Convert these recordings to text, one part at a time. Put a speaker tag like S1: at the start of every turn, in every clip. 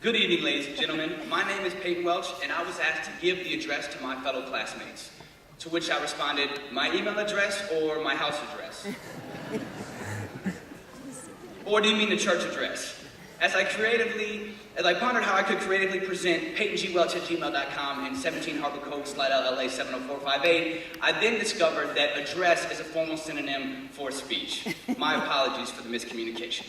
S1: Good evening, ladies and gentlemen. My name is Peyton Welch, and I was asked to give the address to my fellow classmates, to which I responded, my email address or my house address? Or do you mean the church address? As I pondered how I could creatively present PeytonGWelch@gmail.com and 17 Harbor Code, Slidell, LA 70458, I then discovered that address is a formal synonym for speech. My apologies for the miscommunication.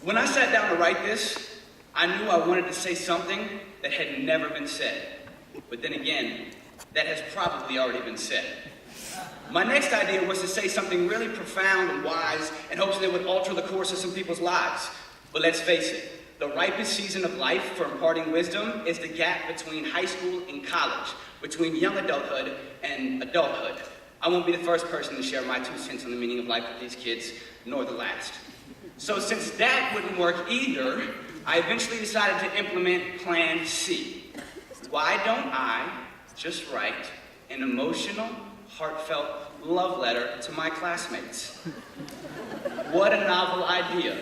S1: When I sat down to write this, I knew I wanted to say something that had never been said. But then again, that has probably already been said. My next idea was to say something really profound and wise in hopes that it would alter the course of some people's lives. But let's face it, the ripest season of life for imparting wisdom is the gap between high school and college, between young adulthood and adulthood. I won't be the first person to share my 2 cents on the meaning of life with these kids, nor the last. So since that wouldn't work either, I eventually decided to implement Plan C. Why don't I just write an emotional, heartfelt love letter to my classmates? What a novel idea.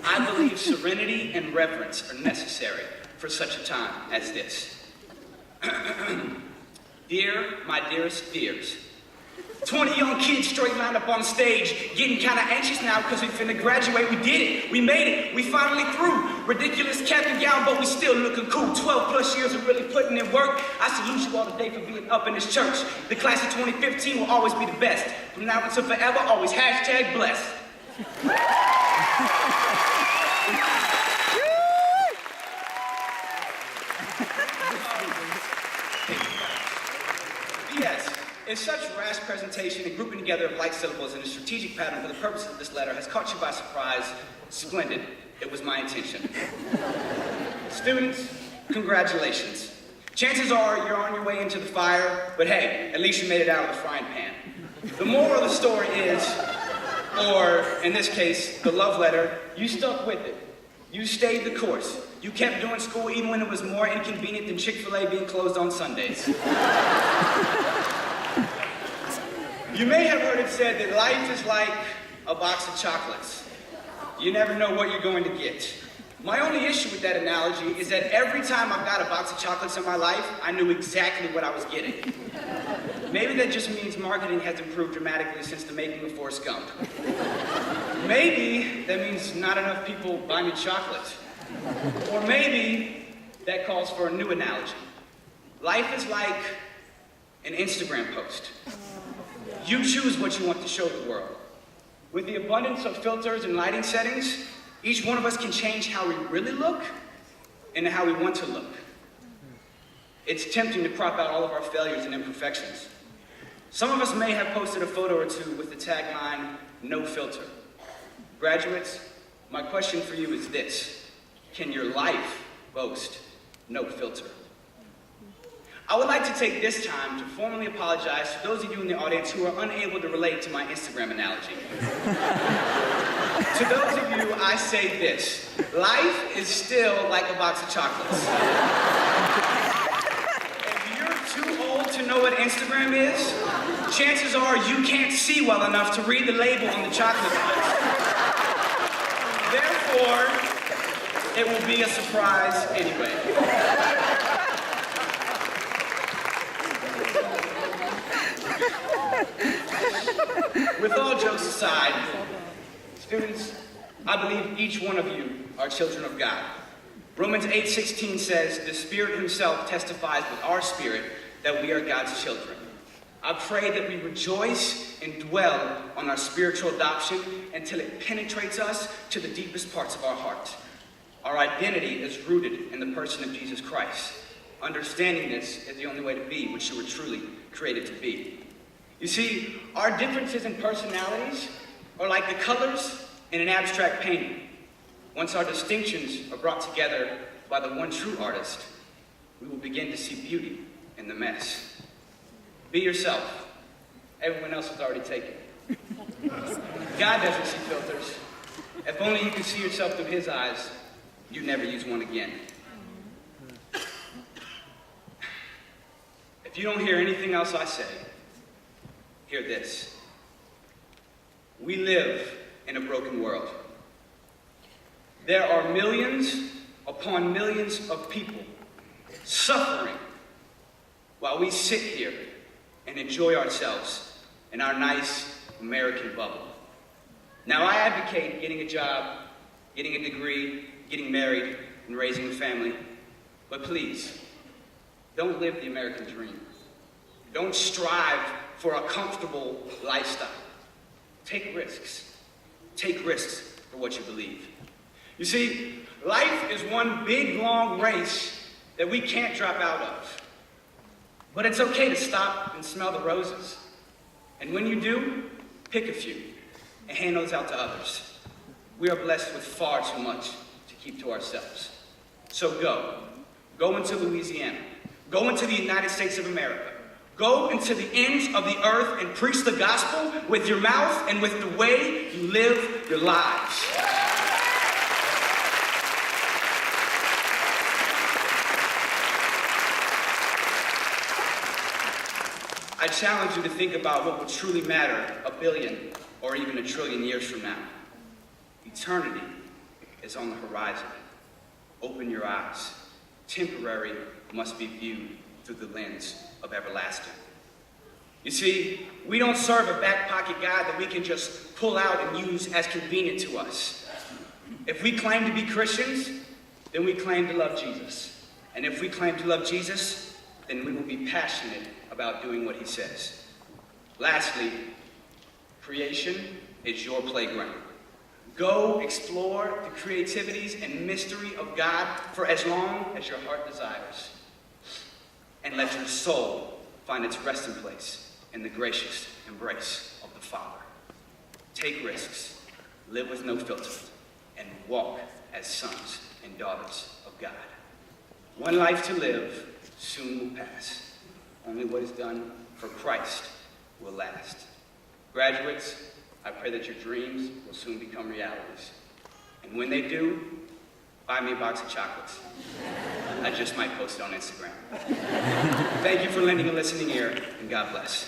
S1: I believe serenity and reverence are necessary for such a time as this. Dear, my dearest dears, 20 young kids straight lined up on stage, getting kind of anxious now because we finna graduate. We did it. We made it. We finally through. Ridiculous cap and gown, but we still looking cool. 12 plus years of really putting in work. I salute you all today for being up in this church. The class of 2015 will always be the best. From now until forever, always #blessed. Yes. If such rash presentation and grouping together of light syllables in a strategic pattern for the purposes of this letter has caught you by surprise, splendid. It was my intention. Students, congratulations. Chances are you're on your way into the fire, but hey, at least you made it out of the frying pan. The moral of the story is, or in this case, the love letter, you stuck with it. You stayed the course. You kept doing school even when it was more inconvenient than Chick-fil-A being closed on Sundays. You may have heard it said that life is like a box of chocolates. You never know what you're going to get. My only issue with that analogy is that every time I've got a box of chocolates in my life, I knew exactly what I was getting. Maybe that just means marketing has improved dramatically since the making of Forrest Gump. Maybe that means not enough people buy me chocolate. Or maybe that calls for a new analogy. Life is like an Instagram post. You choose what you want to show the world. With the abundance of filters and lighting settings, each one of us can change how we really look and how we want to look. It's tempting to crop out all of our failures and imperfections. Some of us may have posted a photo or two with the tagline, "No filter." Graduates, my question for you is this: can your life boast no filter? I would like to take this time to formally apologize to those of you in the audience who are unable to relate to my Instagram analogy. To those of you, I say this: life is still like a box of chocolates. If you're too old to know what Instagram is, chances are you can't see well enough to read the label on the chocolate box. Therefore, it will be a surprise anyway. With all jokes aside, students, I believe each one of you are children of God. Romans 8:16 says, "The Spirit himself testifies with our spirit that we are God's children." I pray that we rejoice and dwell on our spiritual adoption until it penetrates us to the deepest parts of our heart. Our identity is rooted in the person of Jesus Christ. Understanding this is the only way to be what you were truly created to be. You see, our differences in personalities are like the colors in an abstract painting. Once our distinctions are brought together by the one true artist, we will begin to see beauty in the mess. Be yourself. Everyone else is already taken. God doesn't see filters. If only you could see yourself through his eyes, you'd never use one again. If you don't hear anything else I say, hear this. We live in a broken world. There are millions upon millions of people suffering while we sit here and enjoy ourselves in our nice American bubble. Now, I advocate getting a job, getting a degree, getting married, and raising a family. But please, don't live the American dream. Don't strive for a comfortable lifestyle. Take risks. Take risks for what you believe. You see, life is one big, long race that we can't drop out of. But it's okay to stop and smell the roses. And when you do, pick a few and hand those out to others. We are blessed with far too much to keep to ourselves. So go. Go into Louisiana. Go into the United States of America. Go into the ends of the earth and preach the gospel with your mouth and with the way you live your lives. I challenge you to think about what will truly matter 1 billion or even 1 trillion years from now. Eternity is on the horizon. Open your eyes. Temporary must be viewed through the lens of everlasting. You see, we don't serve a back pocket God that we can just pull out and use as convenient to us. If we claim to be Christians, then we claim to love Jesus. And if we claim to love Jesus, then we will be passionate about doing what he says. Lastly, creation is your playground. Go explore the creativities and mystery of God for as long as your heart desires. And let your soul find its resting place in the gracious embrace of the Father. Take risks, live with no filter, and walk as sons and daughters of God. One life to live soon will pass. Only what is done for Christ will last. Graduates, I pray that your dreams will soon become realities. And when they do, buy me a box of chocolates. I just might post it on Instagram. Thank you for lending a listening ear, and God bless.